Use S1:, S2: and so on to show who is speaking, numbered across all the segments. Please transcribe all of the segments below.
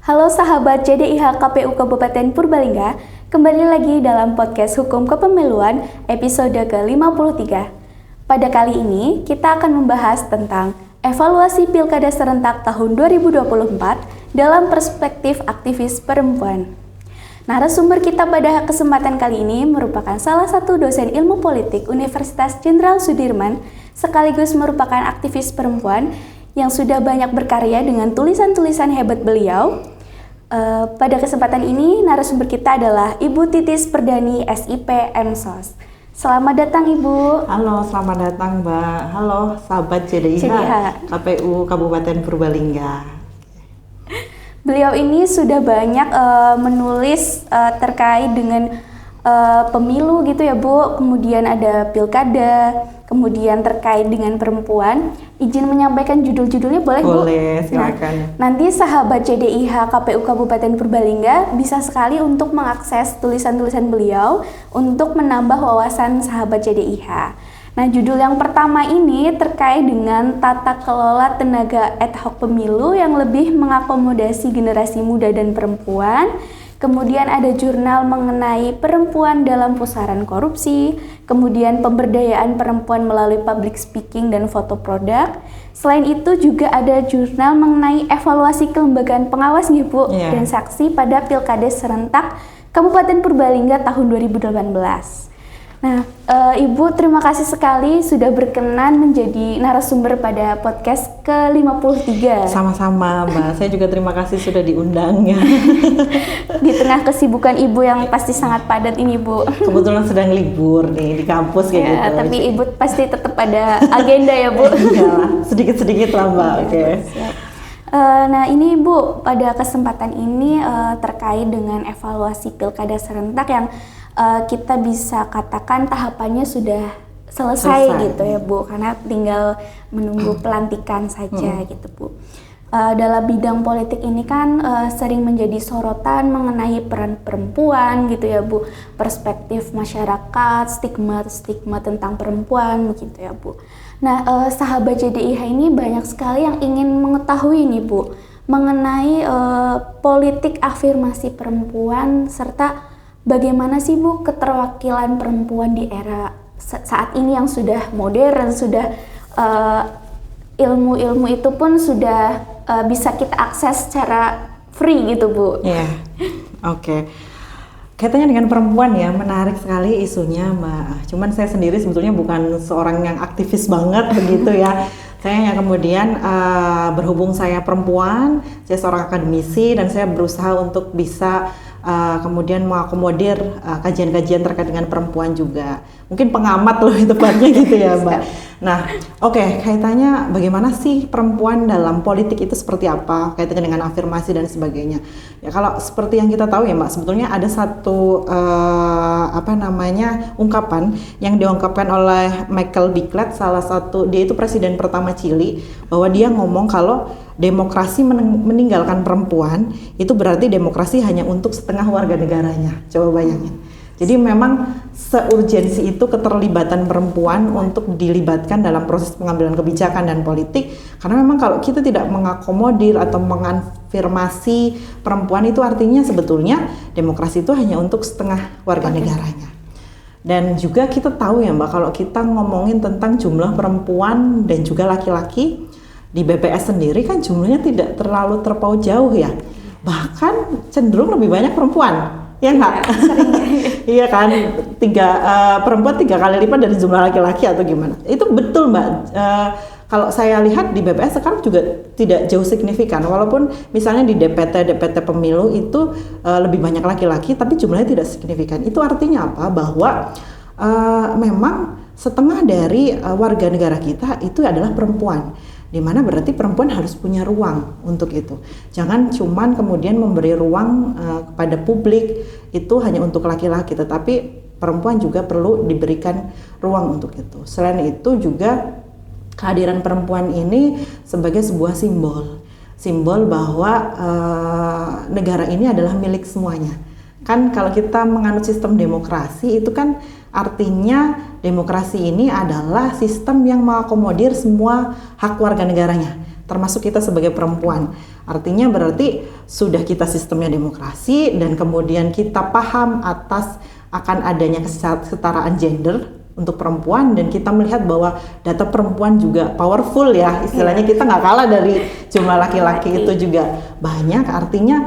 S1: Halo sahabat JDIH KPU Kabupaten Purbalingga, kembali lagi dalam podcast Hukum Kepemiluan episode ke-53. Pada kali ini, kita akan membahas tentang evaluasi Pilkada Serentak tahun 2024 dalam perspektif aktivis perempuan. Narasumber kita pada kesempatan kali ini merupakan salah satu dosen ilmu politik Universitas Jenderal Sudirman, sekaligus merupakan aktivis perempuan yang sudah banyak berkarya dengan tulisan-tulisan hebat beliau. Pada kesempatan ini, narasumber kita adalah Ibu Titis Perdani, SIP MSOS. Selamat datang Ibu.
S2: Halo, selamat datang Mbak. Halo sahabat JDIH KPU Kabupaten Purbalingga.
S1: Beliau ini sudah banyak menulis terkait dengan pemilu gitu ya Bu, kemudian ada pilkada, kemudian terkait dengan perempuan. Izin menyampaikan judul-judulnya boleh Bu?
S2: Boleh, silakan.
S1: Nanti sahabat JDIH KPU Kabupaten Purbalingga bisa sekali untuk mengakses tulisan-tulisan beliau untuk menambah wawasan sahabat JDIH. Nah, judul yang pertama ini terkait dengan tata kelola tenaga ad hoc pemilu yang lebih mengakomodasi generasi muda dan perempuan. Kemudian ada jurnal mengenai perempuan dalam pusaran korupsi, kemudian pemberdayaan perempuan melalui public speaking dan foto produk. Selain itu juga ada jurnal mengenai evaluasi kelembagaan pengawas nih Bu, dan saksi pada Pilkada Serentak Kabupaten Purbalingga tahun 2018. Nah, Ibu terima kasih sekali sudah berkenan menjadi narasumber pada podcast ke-53.
S2: Sama-sama Mbak, saya juga terima kasih sudah diundang ya.
S1: Di tengah kesibukan Ibu yang pasti sangat padat ini Bu.
S2: Kebetulan sedang libur nih di kampus kayak gitu.
S1: Tapi Ibu pasti tetap ada agenda ya Bu.
S2: Iya, sedikit-sedikit lah Mbak, oke.
S1: Nah ini Bu, pada kesempatan ini terkait dengan evaluasi Pilkada Serentak yang kita bisa katakan tahapannya sudah selesai gitu ya Bu, karena tinggal menunggu pelantikan saja gitu Bu. Dalam bidang politik ini kan sering menjadi sorotan mengenai peran perempuan gitu ya Bu, perspektif masyarakat, stigma tentang perempuan begitu ya Bu. Nah, sahabat JDIH ini banyak sekali yang ingin mengetahui nih Bu mengenai politik afirmasi perempuan serta bagaimana sih Bu keterwakilan perempuan di era saat ini yang sudah modern, sudah ilmu-ilmu itu pun sudah bisa kita akses secara free gitu Bu.
S2: Iya, oke. Kaitannya dengan perempuan ya, menarik sekali isunya Mbak. Cuman saya sendiri sebetulnya bukan seorang yang aktivis banget begitu ya. Saya yang kemudian berhubung saya perempuan, saya seorang akademisi dan saya berusaha untuk bisa kemudian mengakomodir kajian-kajian terkait dengan perempuan juga. Mungkin pengamat loh tepatnya gitu ya Mbak. Nah, oke, kaitannya bagaimana sih perempuan dalam politik itu seperti apa, kaitannya dengan afirmasi dan sebagainya. Ya kalau seperti yang kita tahu ya Mbak, sebetulnya ada satu ungkapan yang diungkapkan oleh Michael Bachelet, salah satu, dia itu presiden pertama Chili, bahwa dia ngomong kalau demokrasi meninggalkan perempuan itu berarti demokrasi hanya untuk setengah warga negaranya. Coba bayangin. Jadi memang seurgensi itu keterlibatan perempuan untuk dilibatkan dalam proses pengambilan kebijakan dan politik, karena memang kalau kita tidak mengakomodir atau mengafirmasi perempuan itu artinya sebetulnya demokrasi itu hanya untuk setengah warga negaranya. Dan juga kita tahu ya Mbak, kalau kita ngomongin tentang jumlah perempuan dan juga laki-laki di BPS sendiri kan jumlahnya tidak terlalu terpaut jauh ya, bahkan cenderung lebih banyak perempuan. Ya enggak? Iya kan, perempuan 3 kali lipat dari jumlah laki-laki atau gimana? Itu betul Mbak. Kalau saya lihat di BPS sekarang juga tidak jauh signifikan, walaupun misalnya di DPT pemilu itu lebih banyak laki-laki tapi jumlahnya tidak signifikan. Itu artinya apa? Bahwa memang setengah dari warga negara kita itu adalah perempuan, di mana berarti perempuan harus punya ruang untuk itu. Jangan cuman kemudian memberi ruang kepada publik itu hanya untuk laki-laki, tetapi perempuan juga perlu diberikan ruang untuk itu. Selain itu juga kehadiran perempuan ini sebagai sebuah simbol bahwa negara ini adalah milik semuanya. Kan kalau kita menganut sistem demokrasi itu kan artinya demokrasi ini adalah sistem yang mengakomodir semua hak warga negaranya. termasuk kita sebagai perempuan. Artinya berarti sudah kita sistemnya demokrasi dan kemudian kita paham atas akan adanya kesetaraan gender untuk perempuan, dan kita melihat bahwa data perempuan juga powerful ya, istilahnya kita nggak kalah dari jumlah laki-laki itu juga banyak. Artinya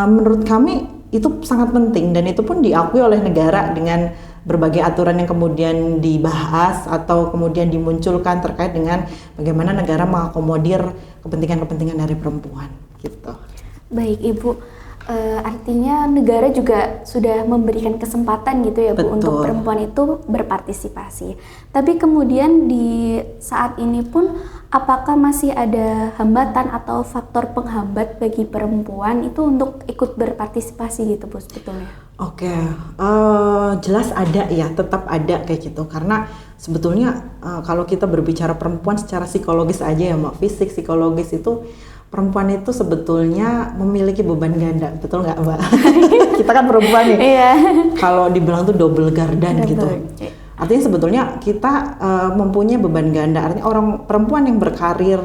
S2: menurut kami itu sangat penting, dan itu pun diakui oleh negara dengan berbagai aturan yang kemudian dibahas atau kemudian dimunculkan terkait dengan bagaimana negara mengakomodir kepentingan-kepentingan dari perempuan gitu.
S1: Baik Ibu, artinya negara juga sudah memberikan kesempatan gitu ya Bu.
S2: Betul.
S1: Untuk perempuan itu berpartisipasi. Tapi kemudian di saat ini pun apakah masih ada hambatan atau faktor penghambat bagi perempuan itu untuk ikut berpartisipasi gitu Bu sebetulnya?
S2: Oke, jelas ada ya, tetap ada kayak gitu. Karena sebetulnya kalau kita berbicara perempuan secara psikologis aja ya Mbak, fisik, psikologis itu perempuan itu sebetulnya memiliki beban ganda, betul nggak Mbak? Kita kan perempuan nih.
S1: Iya.
S2: Kalau dibilang tuh double gardan gitu. Artinya sebetulnya kita mempunyai beban ganda. Artinya orang perempuan yang berkarir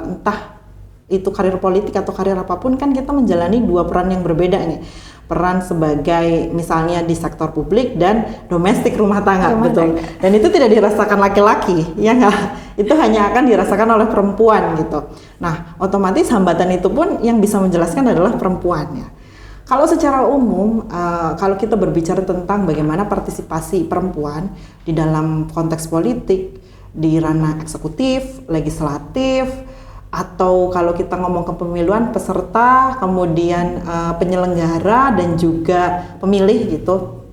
S2: entah itu karir politik atau karir apapun, kan kita menjalani dua peran yang berbeda nih. Peran sebagai misalnya di sektor publik dan domestik rumah tangga, betul. Dan itu tidak dirasakan laki-laki, ya nggak? Itu hanya akan dirasakan oleh perempuan gitu. Nah, otomatis hambatan itu pun yang bisa menjelaskan adalah perempuannya. Kalau secara umum, kalau kita berbicara tentang bagaimana partisipasi perempuan di dalam konteks politik, di ranah eksekutif, legislatif, atau kalau kita ngomong kepemiluan, peserta, kemudian penyelenggara dan juga pemilih gitu,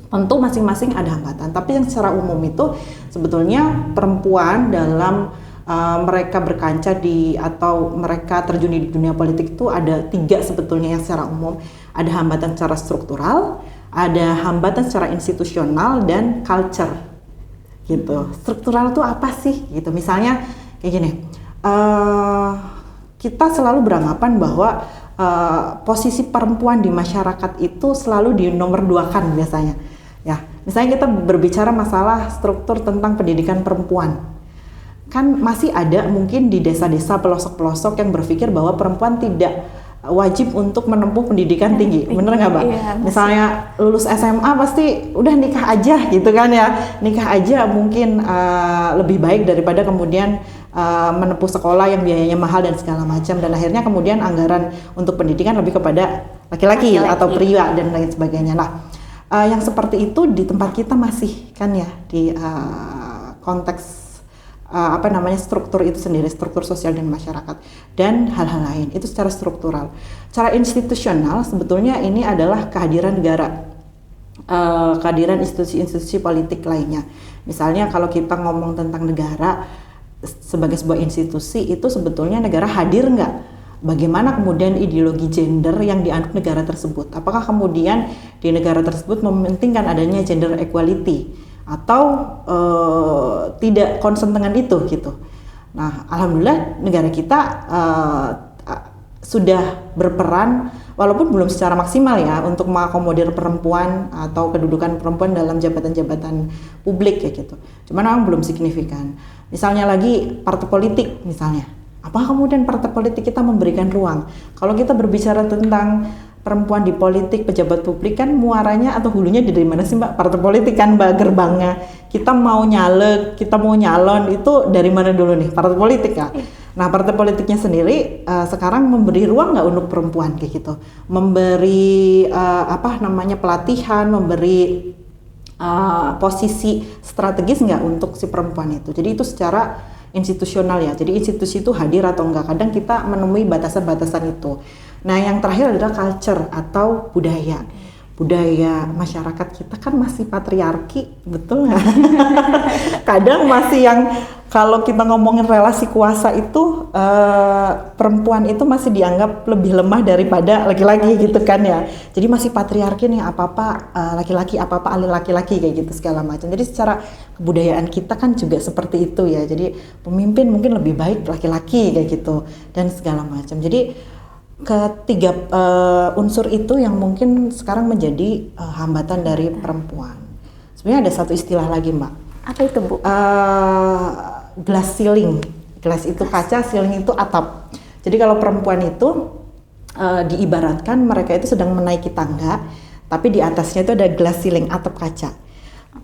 S2: tentu masing-masing ada hambatan. Tapi yang secara umum itu sebetulnya perempuan dalam mereka berkancah di atau mereka terjun di dunia politik itu ada 3 sebetulnya yang secara umum. Ada hambatan secara struktural, ada hambatan secara institusional, dan culture gitu. Struktural itu apa sih gitu? Misalnya kayak gini, kita selalu beranggapan bahwa posisi perempuan di masyarakat itu selalu dinomorduakan biasanya. Ya, misalnya kita berbicara masalah struktur tentang pendidikan perempuan, kan masih ada mungkin di desa-desa pelosok-pelosok yang berpikir bahwa perempuan tidak wajib untuk menempuh pendidikan tinggi, bener nggak Mbak?
S1: Iya,
S2: misalnya lulus SMA pasti udah nikah aja gitu kan ya, nikah aja mungkin lebih baik daripada kemudian menempuh sekolah yang biayanya mahal dan segala macam, dan akhirnya kemudian anggaran untuk pendidikan lebih kepada laki-laki atau pria dan lain sebagainya. Nah, yang seperti itu di tempat kita masih kan ya di konteks struktur itu sendiri, struktur sosial dan masyarakat dan hal-hal lain itu secara struktural. Secara institusional sebetulnya ini adalah kehadiran negara, kehadiran institusi-institusi politik lainnya. Misalnya kalau kita ngomong tentang negara sebagai sebuah institusi, itu sebetulnya negara hadir nggak? Bagaimana kemudian ideologi gender yang dianut negara tersebut? Apakah kemudian di negara tersebut mementingkan adanya gender equality atau tidak concern dengan itu gitu? Nah, alhamdulillah negara kita sudah berperan walaupun belum secara maksimal ya untuk mengakomodir perempuan atau kedudukan perempuan dalam jabatan-jabatan publik ya gitu. Cuman memang belum signifikan. Misalnya lagi partai politik misalnya. Apakah kemudian partai politik kita memberikan ruang? Kalau kita berbicara tentang perempuan di politik, pejabat publik, kan muaranya atau hulunya dari mana sih Mbak? Partai politik kan Mbak, gerbangnya. Kita mau nyalek, kita mau nyalon itu dari mana dulu nih? Partai politik ya. Nah, partai politiknya sendiri sekarang memberi ruang nggak untuk perempuan kayak gitu? Memberi pelatihan, memberi posisi strategis nggak untuk si perempuan itu? Jadi itu secara institusional ya. Jadi institusi itu hadir atau enggak? Kadang kita menemui batasan-batasan itu. Nah, yang terakhir adalah culture atau budaya. Budaya masyarakat kita kan masih patriarki, betul nggak? Kadang masih yang kalau kita ngomongin relasi kuasa itu perempuan itu masih dianggap lebih lemah daripada laki-laki gitu kan ya. Jadi masih patriarki nih, apa-apa laki-laki, apa-apa laki-laki kayak gitu segala macam. Jadi secara kebudayaan kita kan juga seperti itu ya. Jadi pemimpin mungkin lebih baik laki-laki kayak gitu dan segala macam. Jadi ketiga unsur itu yang mungkin sekarang menjadi hambatan dari perempuan. Sebenarnya ada satu istilah lagi Mbak.
S1: Apa itu Bu?
S2: Glass ceiling Glass itu kaca, ceiling itu atap. Jadi kalau perempuan itu diibaratkan mereka itu sedang menaiki tangga, tapi di atasnya itu ada glass ceiling, atap kaca.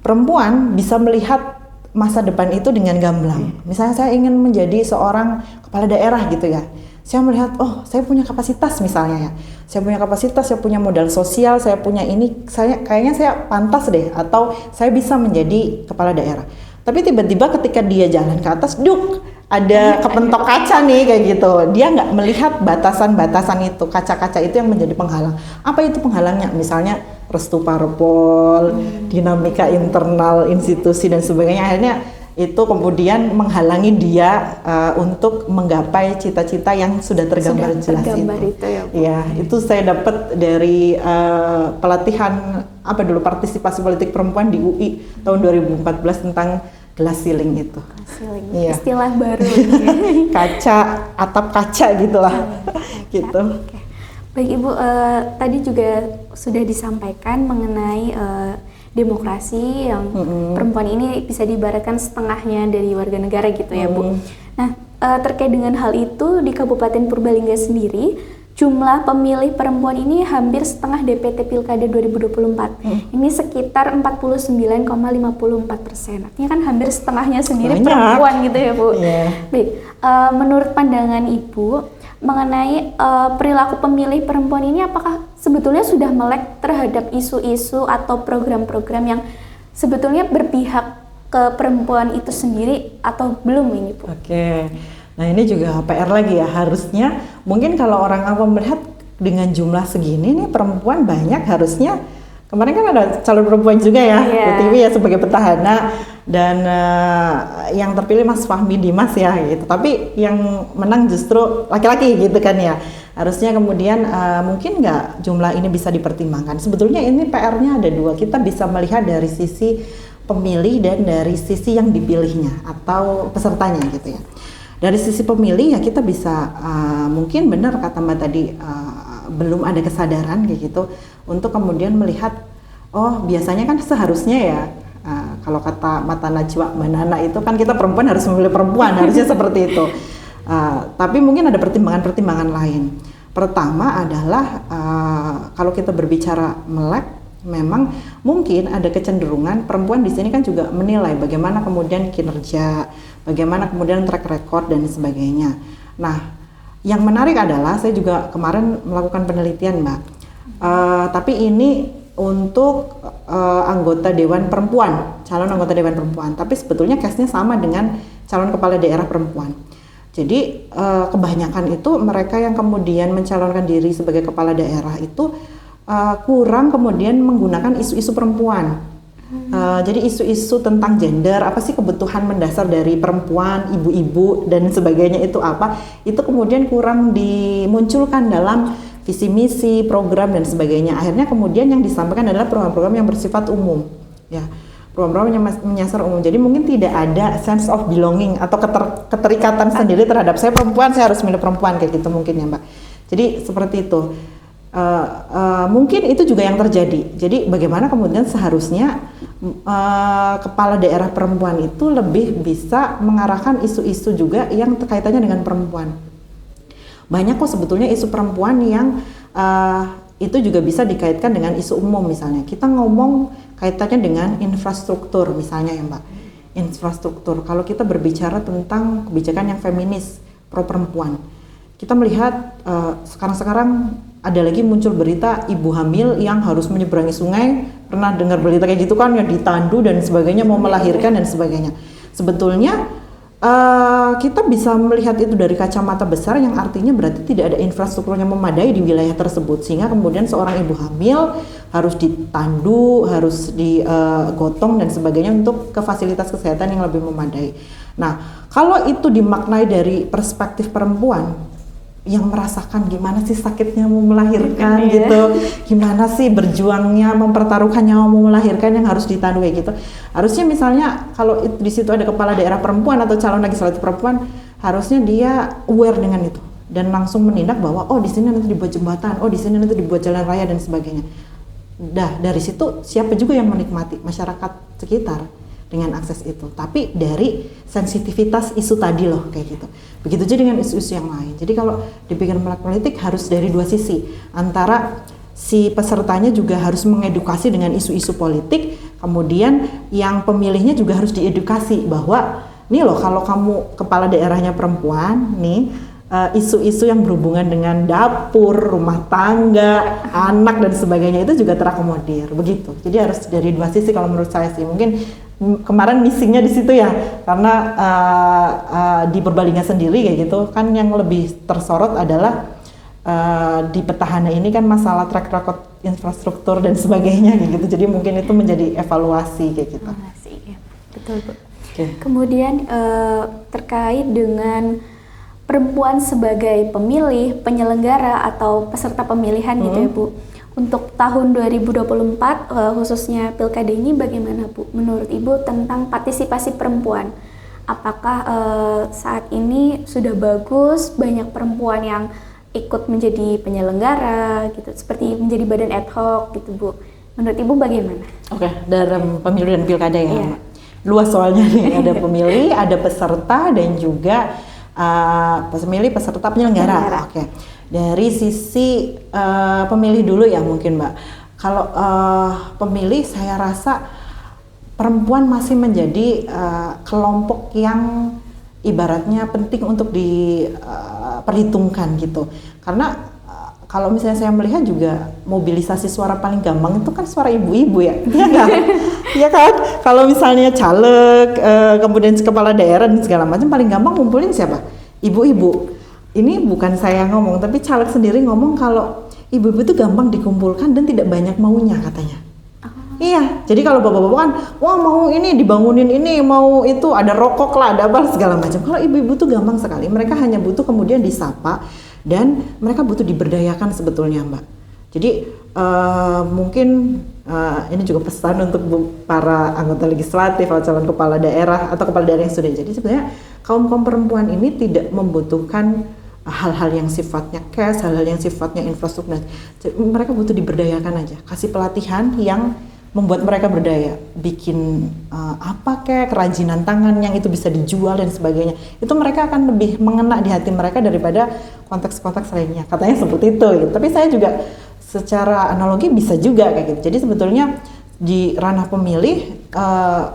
S2: Perempuan bisa melihat masa depan itu dengan gamblang. Misalnya saya ingin menjadi seorang kepala daerah gitu ya. Saya melihat, oh saya punya kapasitas misalnya ya. Saya punya kapasitas, saya punya modal sosial, saya punya ini, kayaknya saya pantas deh, atau saya bisa menjadi kepala daerah. Tapi tiba-tiba ketika dia jalan ke atas, ada kepentok kaca nih kayak gitu. Dia nggak melihat batasan-batasan itu, kaca-kaca itu yang menjadi penghalang. Apa itu penghalangnya? Misalnya restu parpol, dinamika internal institusi dan sebagainya. Akhirnya itu kemudian menghalangi dia untuk menggapai cita-cita yang sudah tergambar jelas itu. Ya, itu saya dapat dari pelatihan partisipasi politik perempuan di UI tahun 2014 tentang glass ceiling itu.
S1: Iya. Istilah baru.
S2: Kaca, atap kaca gitulah. Gitu.
S1: Oke. Baik Ibu, tadi juga sudah disampaikan mengenai demokrasi yang perempuan ini bisa diibaratkan setengahnya dari warga negara gitu ya Bu. Nah, terkait dengan hal itu di Kabupaten Purbalingga sendiri, jumlah pemilih perempuan ini hampir setengah DPT Pilkada 2024. Ini sekitar 49,54%. Artinya kan hampir setengahnya sendiri
S2: banyak
S1: perempuan gitu ya Bu.
S2: Yeah.
S1: Baik, menurut pandangan Ibu mengenai perilaku pemilih perempuan ini, apakah sebetulnya sudah melek terhadap isu-isu atau program-program yang sebetulnya berpihak ke perempuan itu sendiri atau belum ini Bu?
S2: Oke. Nah ini juga PR lagi ya, harusnya mungkin kalau orang awam melihat dengan jumlah segini nih perempuan banyak, harusnya kemarin kan ada calon perempuan juga ya, Bu Tiwi ya sebagai petahana, dan yang terpilih Mas Fahmi Dimas ya gitu, tapi yang menang justru laki-laki gitu kan ya. Harusnya kemudian mungkin nggak jumlah ini bisa dipertimbangkan. Sebetulnya ini PR-nya ada dua, kita bisa melihat dari sisi pemilih dan dari sisi yang dipilihnya atau pesertanya gitu ya. Dari sisi pemilih ya kita bisa mungkin benar kata Mbak tadi, belum ada kesadaran kayak gitu untuk kemudian melihat, oh biasanya kan seharusnya ya kalau kata Mata Najwa Mbak Nana itu kan kita perempuan harus memilih perempuan, harusnya seperti itu. Tapi mungkin ada pertimbangan-pertimbangan lain. Pertama adalah kalau kita berbicara melek, memang mungkin ada kecenderungan perempuan di sini kan juga menilai bagaimana kemudian kinerja, bagaimana kemudian track record dan sebagainya. Nah, yang menarik adalah saya juga kemarin melakukan penelitian Mbak, tapi ini untuk anggota Dewan Perempuan, calon anggota Dewan Perempuan, tapi sebetulnya case-nya sama dengan calon kepala daerah perempuan. Jadi kebanyakan itu mereka yang kemudian mencalonkan diri sebagai kepala daerah itu kurang kemudian menggunakan isu-isu perempuan. Jadi isu-isu tentang gender, apa sih kebutuhan mendasar dari perempuan, ibu-ibu dan sebagainya itu apa, itu kemudian kurang dimunculkan dalam visi misi, program dan sebagainya. Akhirnya kemudian yang disampaikan adalah program-program yang bersifat umum, ya, program-program yang menyasar umum. Jadi mungkin tidak ada sense of belonging atau keterikatan sendiri terhadap saya perempuan, saya harus milih perempuan kayak gitu mungkin ya Mbak. Jadi seperti itu. Mungkin itu juga yang terjadi. Jadi bagaimana kemudian seharusnya kepala daerah perempuan itu lebih bisa mengarahkan isu-isu juga yang kaitannya dengan perempuan. Banyak kok sebetulnya isu perempuan yang itu juga bisa dikaitkan dengan isu umum. Misalnya kita ngomong kaitannya dengan infrastruktur misalnya ya Mbak. Infrastruktur, kalau kita berbicara tentang kebijakan yang feminis, pro perempuan, kita melihat sekarang ada lagi muncul berita ibu hamil yang harus menyeberangi sungai. Pernah dengar berita kayak gitu kan, ya ditandu dan sebagainya, mau melahirkan dan sebagainya. Sebetulnya kita bisa melihat itu dari kacamata besar, yang artinya berarti tidak ada infrastruktur yang memadai di wilayah tersebut, sehingga kemudian seorang ibu hamil harus ditandu, harus digotong dan sebagainya untuk ke fasilitas kesehatan yang lebih memadai. Nah, kalau itu dimaknai dari perspektif perempuan yang merasakan gimana sih sakitnya mau melahirkan gitu, gimana sih berjuangnya mempertaruhkan nyawa mau melahirkan yang harus ditandu kayak gitu. Harusnya misalnya kalau di situ ada kepala daerah perempuan atau calon legislatif perempuan, harusnya dia aware dengan itu dan langsung menindak bahwa oh di sini nanti dibuat jembatan, oh di sini nanti dibuat jalan raya dan sebagainya. Dari situ siapa juga yang menikmati? Masyarakat sekitar. dengan akses itu. Tapi dari sensitivitas isu tadi loh kayak gitu. Begitu juga dengan isu-isu yang lain. Jadi kalau dipikir melek politik harus dari dua sisi. Antara si pesertanya juga harus mengedukasi dengan isu-isu politik, kemudian yang pemilihnya juga harus diedukasi bahwa nih loh kalau kamu kepala daerahnya perempuan nih, isu-isu yang berhubungan dengan dapur, rumah tangga, anak dan sebagainya itu juga terakomodir begitu. Jadi harus dari dua sisi kalau menurut saya sih. Mungkin kemarin missingnya di situ ya, karena di Purbalingga sendiri kayak gitu kan yang lebih tersorot adalah di petahana ini kan masalah track record infrastruktur dan sebagainya kayak gitu. Jadi mungkin itu menjadi evaluasi kayak gitu.
S1: Ya. Betul, Bu.
S2: Okay.
S1: Kemudian terkait dengan perempuan sebagai pemilih, penyelenggara atau peserta pemilihan gitu ya Bu. Untuk tahun 2024 khususnya Pilkada ini bagaimana Bu menurut Ibu tentang partisipasi perempuan? Apakah saat ini sudah bagus, banyak perempuan yang ikut menjadi penyelenggara gitu, seperti menjadi badan ad hoc gitu Bu? Menurut Ibu bagaimana?
S2: Oke, dalam pemilu dan pilkada ya,
S1: Iya.
S2: Mbak. Luas soalnya nih, ada pemilih, ada peserta dan juga pemilih, peserta, penyelenggara. Oke. Dari sisi pemilih dulu ya mungkin Mbak. Kalau pemilih saya rasa perempuan masih menjadi kelompok yang ibaratnya penting untuk diperhitungkan gitu. Karena kalau misalnya saya melihat juga mobilisasi suara paling gampang itu kan suara ibu-ibu ya, iya kan? Iya kan? Kalau misalnya caleg, kemudian kepala daerah dan segala macam paling gampang ngumpulin siapa? Ibu-ibu. Ini bukan saya ngomong, tapi caleg sendiri ngomong kalau ibu-ibu itu gampang dikumpulkan dan tidak banyak maunya katanya. Iya, jadi kalau bapak-bapak kan, wah mau ini dibangunin ini, mau itu ada rokok lah, ada apa segala macam. Kalau ibu-ibu tuh gampang sekali, mereka hanya butuh kemudian disapa dan mereka butuh diberdayakan sebetulnya Mbak. Jadi mungkin ini juga pesan untuk para anggota legislatif atau calon kepala daerah atau kepala daerah yang sudah jadi, sebenarnya kaum perempuan ini tidak membutuhkan hal-hal yang sifatnya cash, hal-hal yang sifatnya infrastruktur. Mereka butuh diberdayakan aja, kasih pelatihan yang membuat mereka berdaya, bikin apa kayak kerajinan tangan yang itu bisa dijual dan sebagainya. Itu mereka akan lebih mengena di hati mereka daripada konteks-konteks lainnya. Katanya seperti itu gitu. Tapi saya juga secara analogi bisa juga kayak gitu. Jadi sebetulnya di ranah pemilih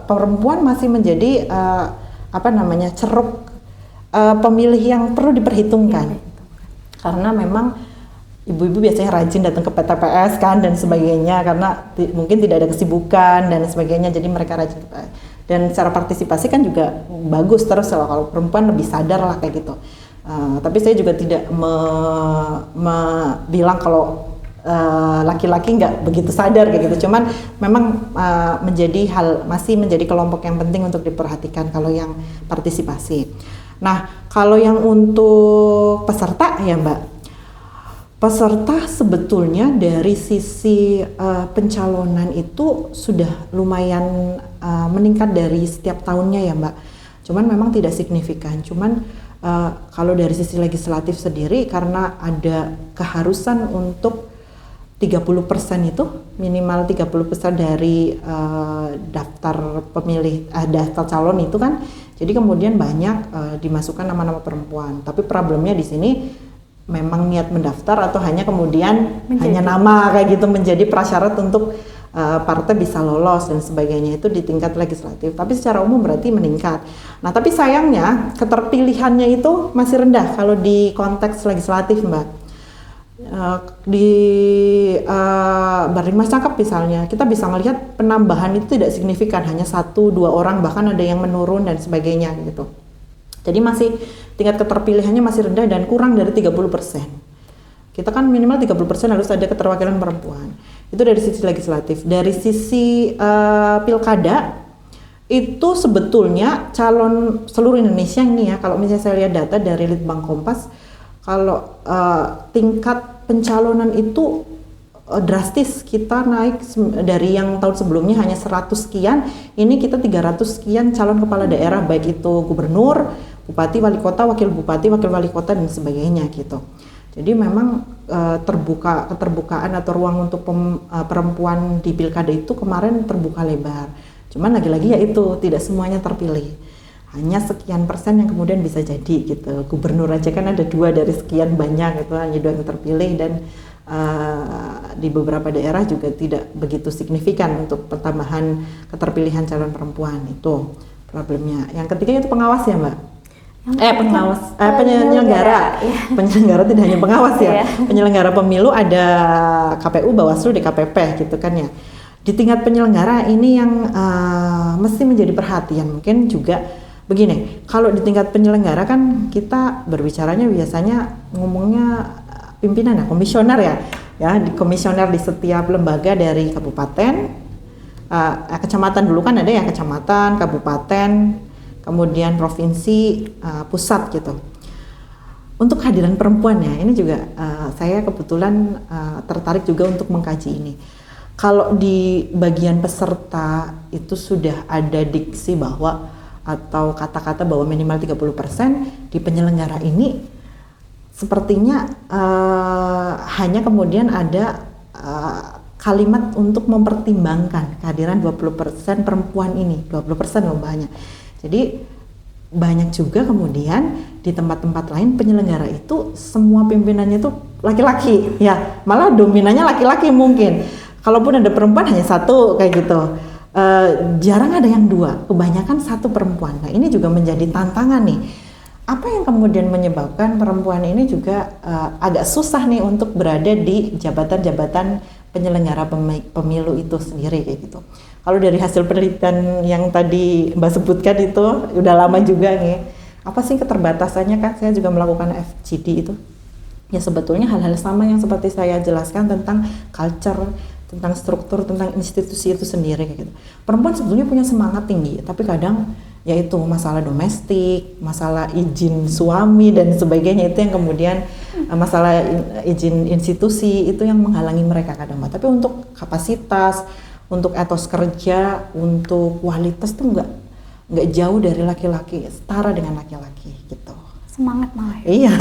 S2: perempuan masih menjadi ceruk pemilih yang perlu diperhitungkan. Karena memang ibu-ibu biasanya rajin datang ke PTPS kan dan sebagainya karena mungkin tidak ada kesibukan dan sebagainya, jadi mereka rajin. Dan secara partisipasi kan juga bagus terus kalau perempuan lebih sadar lah kayak gitu. Tapi saya juga tidak bilang kalau laki-laki nggak begitu sadar kayak gitu. Cuman memang masih menjadi kelompok yang penting untuk diperhatikan kalau yang partisipasi. Nah, kalau yang untuk peserta ya Mbak. Peserta sebetulnya dari sisi pencalonan itu sudah lumayan meningkat dari setiap tahunnya ya Mbak. Cuman memang tidak signifikan. Cuman kalau dari sisi legislatif sendiri karena ada keharusan untuk 30% itu minimal 30% dari daftar pemilih daftar calon itu kan. Jadi kemudian banyak dimasukkan nama-nama perempuan. Tapi problemnya di sini memang niat mendaftar atau hanya kemudian hanya nama kayak gitu menjadi prasyarat untuk partai bisa lolos dan sebagainya itu di tingkat legislatif. Tapi secara umum berarti meningkat. Nah tapi sayangnya keterpilihannya itu masih rendah kalau di konteks legislatif Mbak. Di Barlimas Cakep misalnya kita bisa melihat penambahan itu tidak signifikan, hanya 1-2 orang, bahkan ada yang menurun dan sebagainya gitu. Jadi masih tingkat keterpilihannya masih rendah dan kurang dari 30%. Kita kan minimal 30% harus ada keterwakilan perempuan. Itu dari sisi legislatif. Dari sisi pilkada itu sebetulnya calon seluruh Indonesia ini ya, kalau misalnya saya lihat data dari Litbang Kompas, kalau tingkat pencalonan itu drastis, kita naik dari yang tahun sebelumnya hanya 100 sekian, ini kita 300 sekian calon kepala daerah, baik itu gubernur, bupati, wali kota, wakil bupati, wakil wali kota dan sebagainya gitu. Jadi memang keterbukaan atau ruang untuk perempuan di pilkada itu kemarin terbuka lebar. Cuman lagi-lagi ya itu tidak semuanya terpilih. Hanya sekian persen yang kemudian bisa jadi gitu. Gubernur aja kan ada 2 dari sekian banyak itu hanya 2 yang terpilih, dan di beberapa daerah juga tidak begitu signifikan untuk pertambahan keterpilihan calon perempuan. Itu problemnya. Yang ketiga itu pengawas ya Mbak. Penyelenggara. Penyelenggara tidak hanya pengawas ya. Penyelenggara pemilu ada KPU, Bawaslu, DKPP gitu kan ya. Di tingkat penyelenggara ini yang mesti menjadi perhatian. Mungkin juga begini, kalau di tingkat penyelenggara kan kita berbicaranya biasanya ngomongnya pimpinan ya, komisioner ya di komisioner di setiap lembaga dari kabupaten, kecamatan dulu kan ada yang kecamatan, kabupaten, kemudian provinsi, pusat gitu. Untuk kehadiran perempuan ya, ini juga saya kebetulan tertarik juga untuk mengkaji ini. Kalau di bagian peserta itu sudah ada diksi bahwa atau kata-kata bahwa minimal 30%, di penyelenggara ini sepertinya hanya kemudian ada kalimat untuk mempertimbangkan kehadiran 20% perempuan ini, 20% loh banyak. Jadi banyak juga kemudian di tempat-tempat lain penyelenggara itu semua pimpinannya itu laki-laki, ya malah dominannya laki-laki mungkin. Kalaupun ada perempuan hanya 1 kayak gitu. Jarang ada yang 2, kebanyakan 1 perempuan. Nah ini juga menjadi tantangan nih. Apa yang kemudian menyebabkan perempuan ini juga agak susah nih untuk berada di jabatan-jabatan penyelenggara pemilu itu sendiri kayak gitu. Kalau dari hasil penelitian yang tadi Mbak sebutkan itu udah lama juga nih. Apa sih keterbatasannya kan? Saya juga melakukan FGD itu. Ya sebetulnya hal-hal sama yang seperti saya jelaskan tentang culture, tentang struktur, tentang institusi itu sendiri kayak gitu. Perempuan sebetulnya punya semangat tinggi, tapi kadang yaitu masalah domestik, masalah izin suami dan sebagainya itu yang kemudian masalah izin institusi itu yang menghalangi mereka kadang. Tapi untuk kapasitas, untuk etos kerja, untuk kualitas tuh nggak jauh dari laki-laki, setara dengan laki-laki gitu.
S1: Semangat malah.
S2: Iya,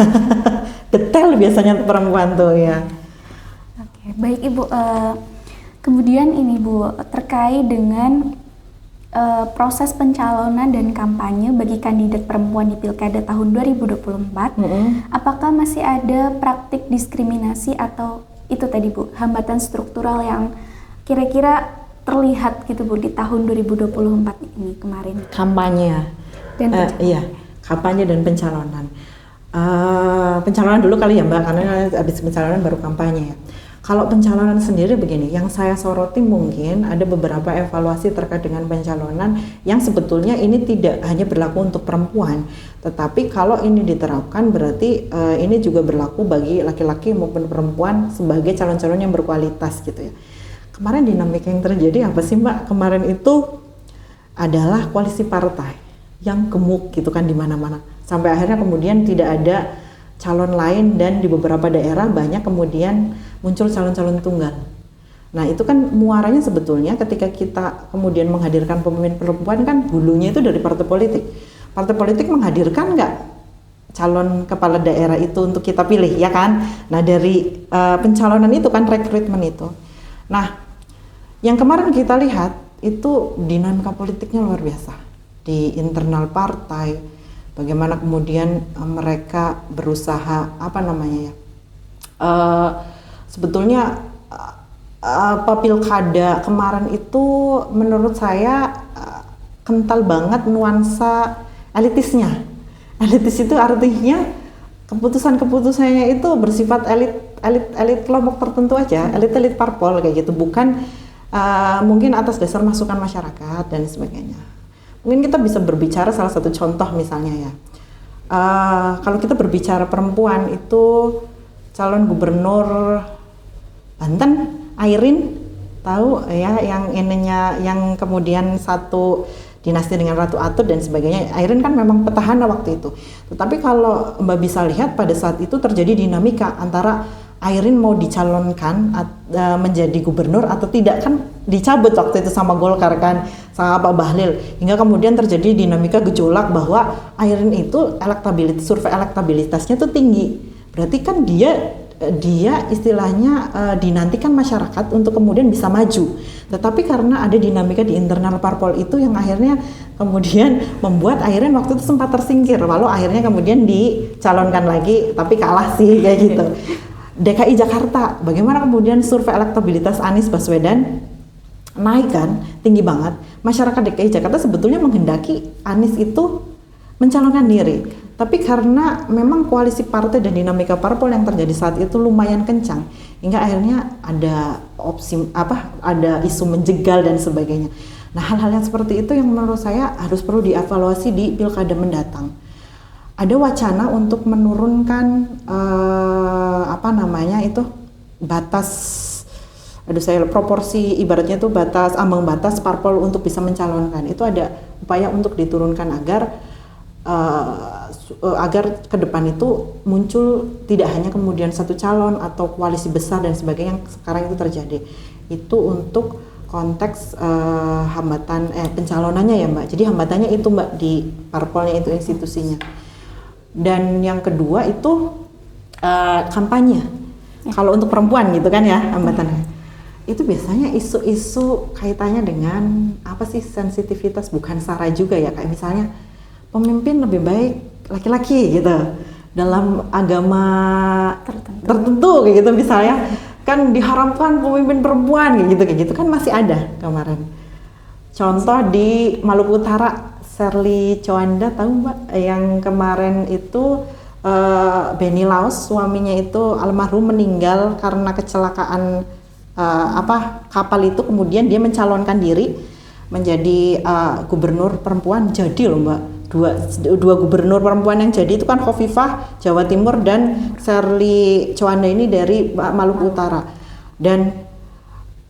S2: detail biasanya perempuan tuh ya.
S1: Oke, baik Ibu. Kemudian ini Bu, terkait dengan proses pencalonan dan kampanye bagi kandidat perempuan di Pilkada tahun 2024, apakah masih ada praktik diskriminasi atau itu tadi Bu, hambatan struktural yang kira-kira terlihat gitu Bu di tahun 2024 ini kemarin?
S2: Kampanye
S1: dan
S2: iya, kampanye dan pencalonan. Pencalonan dulu kali ya Mbak, karena habis pencalonan baru kampanye ya. Kalau pencalonan sendiri begini, yang saya soroti mungkin ada beberapa evaluasi terkait dengan pencalonan yang sebetulnya ini tidak hanya berlaku untuk perempuan, tetapi kalau ini diterapkan berarti ini juga berlaku bagi laki-laki maupun perempuan sebagai calon-calon yang berkualitas gitu ya. Kemarin dinamika yang terjadi apa sih Mbak? Kemarin itu adalah koalisi partai yang gemuk gitu kan di mana-mana. Sampai akhirnya kemudian tidak ada calon lain dan di beberapa daerah banyak kemudian muncul calon-calon tunggal. Nah itu kan muaranya sebetulnya ketika kita kemudian menghadirkan pemimpin perempuan kan hulunya itu dari partai politik. Partai politik menghadirkan nggak calon kepala daerah itu untuk kita pilih ya kan. Nah dari pencalonan itu kan rekrutmen itu. Nah yang kemarin kita lihat itu dinamika politiknya luar biasa di internal partai. Bagaimana kemudian mereka berusaha sebetulnya pilkada kemarin itu menurut saya kental banget nuansa elitisnya. Elitis itu artinya keputusan-keputusannya itu bersifat elit kelompok tertentu aja, elit parpol kayak gitu, bukan mungkin atas dasar masukan masyarakat dan sebagainya. Mungkin kita bisa berbicara salah satu contoh misalnya ya, kalau kita berbicara perempuan itu calon gubernur Banten, Airin, tahu ya yang ininya yang kemudian satu dinasti dengan Ratu Atut dan sebagainya. Airin kan memang petahana waktu itu. Tetapi kalau Mbak bisa lihat pada saat itu terjadi dinamika antara Airin mau dicalonkan menjadi gubernur atau tidak, kan dicabut waktu itu sama Golkar kan, sama Pak Bahlil, hingga kemudian terjadi dinamika gejolak bahwa Airin itu survei elektabilitasnya tuh tinggi, berarti kan dia dia istilahnya dinantikan masyarakat untuk kemudian bisa maju. Tetapi karena ada dinamika di internal parpol itu yang akhirnya kemudian membuat akhirnya waktu itu sempat tersingkir, walau akhirnya kemudian dicalonkan lagi tapi kalah sih kayak gitu. DKI Jakarta, bagaimana kemudian survei elektabilitas Anies Baswedan naik kan, tinggi banget. Masyarakat DKI Jakarta sebetulnya menghendaki Anies itu mencalonkan diri. Tapi karena memang koalisi partai dan dinamika parpol yang terjadi saat itu lumayan kencang, hingga akhirnya ada ada isu menjegal dan sebagainya. Nah, hal-hal yang seperti itu yang menurut saya harus perlu dievaluasi di pilkada mendatang. Ada wacana untuk menurunkan batas, proporsi, ibaratnya itu batas, ambang batas parpol untuk bisa mencalonkan. Itu ada upaya untuk diturunkan agar ke depan itu muncul tidak hanya kemudian satu calon atau koalisi besar dan sebagainya yang sekarang itu terjadi. Itu untuk konteks hambatan pencalonannya ya Mbak. Jadi hambatannya itu Mbak di parpolnya itu institusinya. Dan yang kedua itu kampanye. Kalau untuk perempuan gitu kan ya hambatannya. Itu biasanya isu-isu kaitannya dengan sensitivitas, bukan sara juga ya, kayak misalnya pemimpin lebih baik laki-laki gitu dalam agama tertentu kayak gitu misalnya, kan diharamkan pemimpin perempuan kayak gitu kan masih ada kemarin. Contoh di Maluku Utara, Shirley Coanda tahu Mbak, yang kemarin itu Benny Laos suaminya itu almarhum meninggal karena kecelakaan kapal itu, kemudian dia mencalonkan diri menjadi gubernur perempuan. Jadi loh Mbak, dua gubernur perempuan yang jadi itu kan Khofifah Jawa Timur dan Shirley Coanda ini dari Maluku Utara. Dan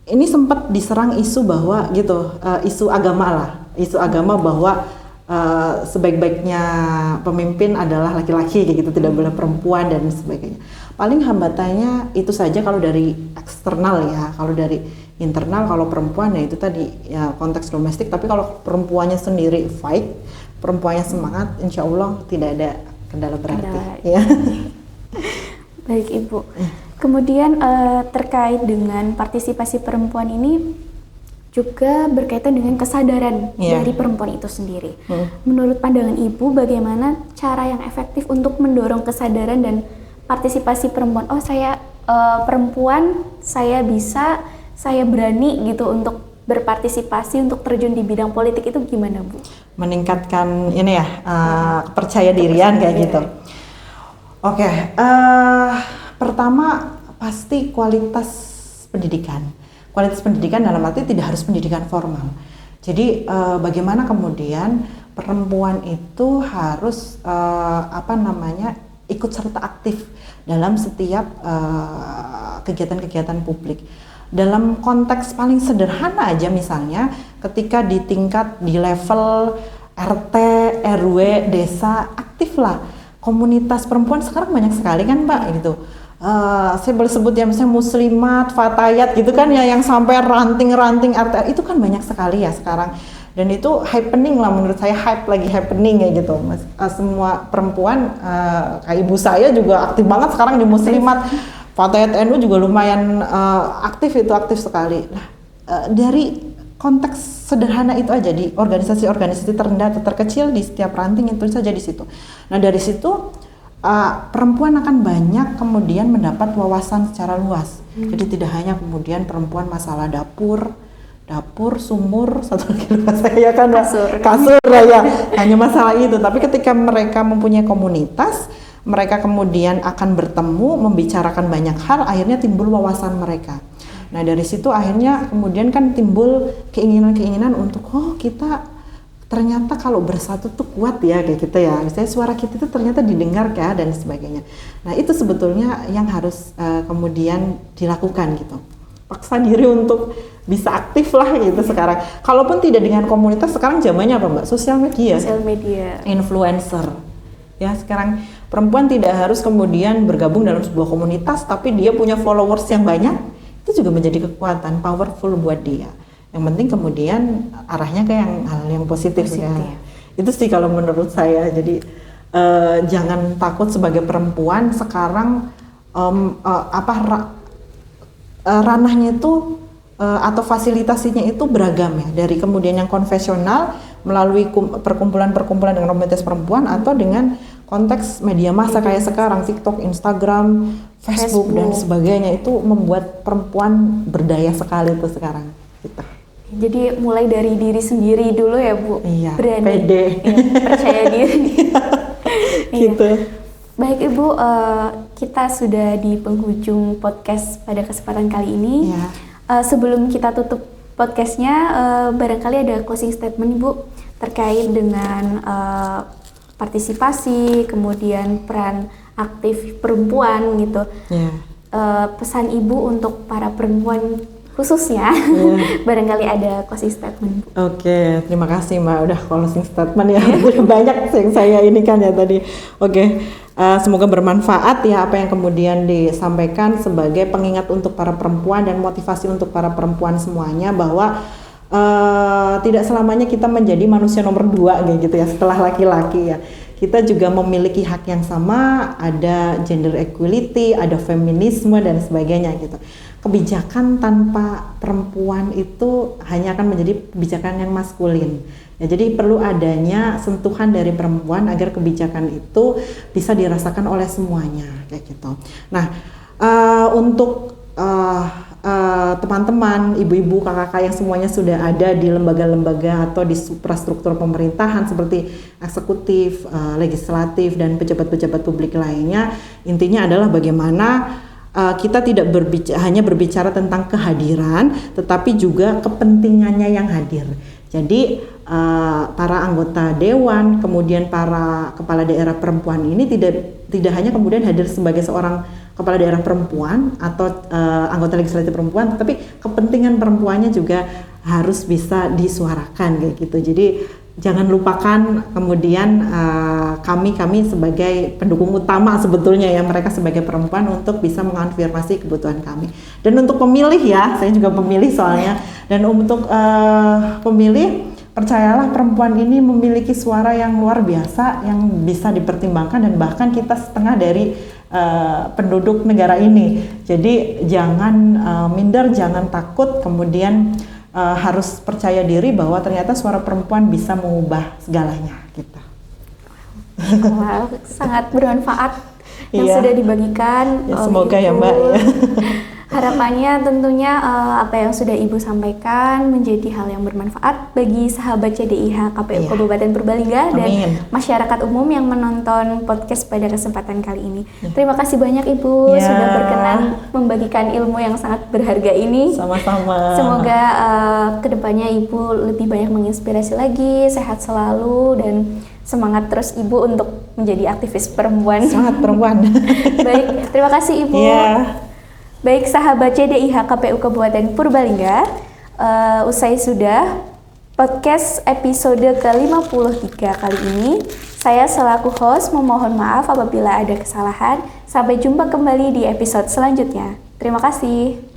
S2: ini sempat diserang isu bahwa isu agama bahwa sebaik-baiknya pemimpin adalah laki-laki kayak gitu, tidak boleh perempuan dan sebagainya. Paling hambatannya itu saja kalau dari eksternal ya. Kalau dari internal, kalau perempuan ya itu tadi ya konteks domestik, tapi kalau perempuannya sendiri fight, perempuannya semangat, insya Allah tidak ada kendala berarti ya.
S1: Baik Ibu. Kemudian terkait dengan partisipasi perempuan ini juga berkaitan dengan kesadaran dari perempuan itu sendiri. Menurut pandangan Ibu, bagaimana cara yang efektif untuk mendorong kesadaran dan partisipasi perempuan? Oh, saya perempuan, saya bisa, saya berani gitu untuk berpartisipasi, untuk terjun di bidang politik, itu gimana Bu?
S2: Meningkatkan ini ya, kepercaya dirian kayak gitu. Oke, pertama pasti kualitas pendidikan. Kualitas pendidikan dalam arti tidak harus pendidikan formal. Jadi bagaimana kemudian perempuan itu harus ikut serta aktif dalam setiap kegiatan-kegiatan publik. Dalam konteks paling sederhana aja, misalnya ketika di level RT, RW, desa, aktiflah. Komunitas perempuan sekarang banyak sekali kan Mbak gitu. Saya boleh sebut ya misalnya muslimat, fatayat gitu kan ya, yang sampai ranting-ranting RT itu kan banyak sekali ya sekarang. Dan itu happening lah, menurut saya lagi happening ya gitu. Semua perempuan, kayak ibu saya juga aktif banget sekarang di muslimat. Fatayat NU juga lumayan aktif sekali. Nah, dari konteks sederhana itu aja, di organisasi-organisasi terendah atau terkecil di setiap ranting itu saja di situ. Nah, dari situ perempuan akan banyak kemudian mendapat wawasan secara luas. Jadi tidak hanya kemudian perempuan masalah dapur, sumur, satu lagi lupa saya kan kasur ya, hanya masalah itu. Tapi ketika mereka mempunyai komunitas, mereka kemudian akan bertemu, membicarakan banyak hal, akhirnya timbul wawasan mereka. Nah dari situ akhirnya kemudian kan timbul keinginan-keinginan untuk kita ternyata kalau bersatu tuh kuat ya kayak gitu ya. Misalnya suara kita itu ternyata didengar ya dan sebagainya. Nah itu sebetulnya yang harus kemudian dilakukan gitu. Paksa diri untuk bisa aktif lah gitu sekarang. Kalaupun tidak dengan komunitas, sekarang zamannya apa Mbak? Sosial media. Influencer. Ya sekarang perempuan tidak harus kemudian bergabung dalam sebuah komunitas, tapi dia punya followers yang banyak, itu juga menjadi kekuatan, powerful buat dia. Yang penting kemudian arahnya ke hal yang positif. Ya. Itu sih kalau menurut saya. Jadi jangan takut sebagai perempuan sekarang ranahnya itu atau fasilitasinya itu beragam ya, dari kemudian yang konvensional melalui perkumpulan-perkumpulan dengan komunitas perempuan atau dengan konteks media massa kayak sekarang TikTok, Instagram, Facebook dan sebagainya, itu membuat perempuan berdaya sekali tuh sekarang gitu.
S1: Jadi mulai dari diri sendiri dulu ya Bu,
S2: iya,
S1: berani,
S2: pede,
S1: percaya diri.
S2: gitu.
S1: Baik Ibu, kita sudah di penghujung podcast pada kesempatan kali ini.
S2: Iya.
S1: Sebelum kita tutup podcastnya, barangkali ada closing statement Ibu terkait dengan partisipasi, kemudian peran aktif perempuan gitu.
S2: Yeah.
S1: Pesan Ibu untuk para perempuan khususnya, barangkali ada closing statement.
S2: Oke, terima kasih Mbak udah closing statement ya. Banyak yang saya ini kan ya tadi. Oke, semoga bermanfaat ya apa yang kemudian disampaikan sebagai pengingat untuk para perempuan dan motivasi untuk para perempuan semuanya, bahwa tidak selamanya kita menjadi manusia nomor 2 kayak gitu ya setelah laki-laki ya. Kita juga memiliki hak yang sama, ada gender equality, ada feminisme dan sebagainya gitu. Kebijakan tanpa perempuan itu hanya akan menjadi kebijakan yang maskulin. Ya, jadi perlu adanya sentuhan dari perempuan agar kebijakan itu bisa dirasakan oleh semuanya kayak gitu. Nah, untuk teman-teman, ibu-ibu, kakak-kakak yang semuanya sudah ada di lembaga-lembaga atau di suprastruktur pemerintahan seperti eksekutif, legislatif dan pejabat-pejabat publik lainnya, intinya adalah bagaimana kita tidak hanya berbicara tentang kehadiran, tetapi juga kepentingannya yang hadir. Jadi para anggota dewan, kemudian para kepala daerah perempuan ini tidak hanya kemudian hadir sebagai seorang kepala daerah perempuan atau anggota legislatif perempuan, tapi kepentingan perempuannya juga harus bisa disuarakan kayak gitu. Jadi jangan lupakan kemudian kami sebagai pendukung utama sebetulnya ya, mereka sebagai perempuan untuk bisa mengonfirmasi kebutuhan kami. Dan untuk pemilih ya, saya juga pemilih soalnya, dan untuk pemilih, percayalah perempuan ini memiliki suara yang luar biasa yang bisa dipertimbangkan, dan bahkan kita setengah dari penduduk negara ini. Jadi jangan minder, jangan takut, kemudian harus percaya diri bahwa ternyata suara perempuan bisa mengubah segalanya gitu.
S1: Wow, sangat bermanfaat yang sudah dibagikan.
S2: Ya, semoga ya Mbak ya.
S1: Harapannya tentunya apa yang sudah Ibu sampaikan menjadi hal yang bermanfaat bagi sahabat CDIH KPU Kabupaten Purbalingga dan masyarakat umum yang menonton podcast pada kesempatan kali ini. Terima kasih banyak Ibu sudah berkenan membagikan ilmu yang sangat berharga ini.
S2: Sama-sama.
S1: Semoga kedepannya Ibu lebih banyak menginspirasi lagi, sehat selalu, dan semangat terus Ibu untuk menjadi aktivis perempuan.
S2: Semangat perempuan.
S1: Baik, terima kasih Ibu. Baik sahabat CDIH KPU Kabupaten Purbalingga, usai sudah podcast episode ke-53 kali ini. Saya selaku host memohon maaf apabila ada kesalahan. Sampai jumpa kembali di episode selanjutnya. Terima kasih.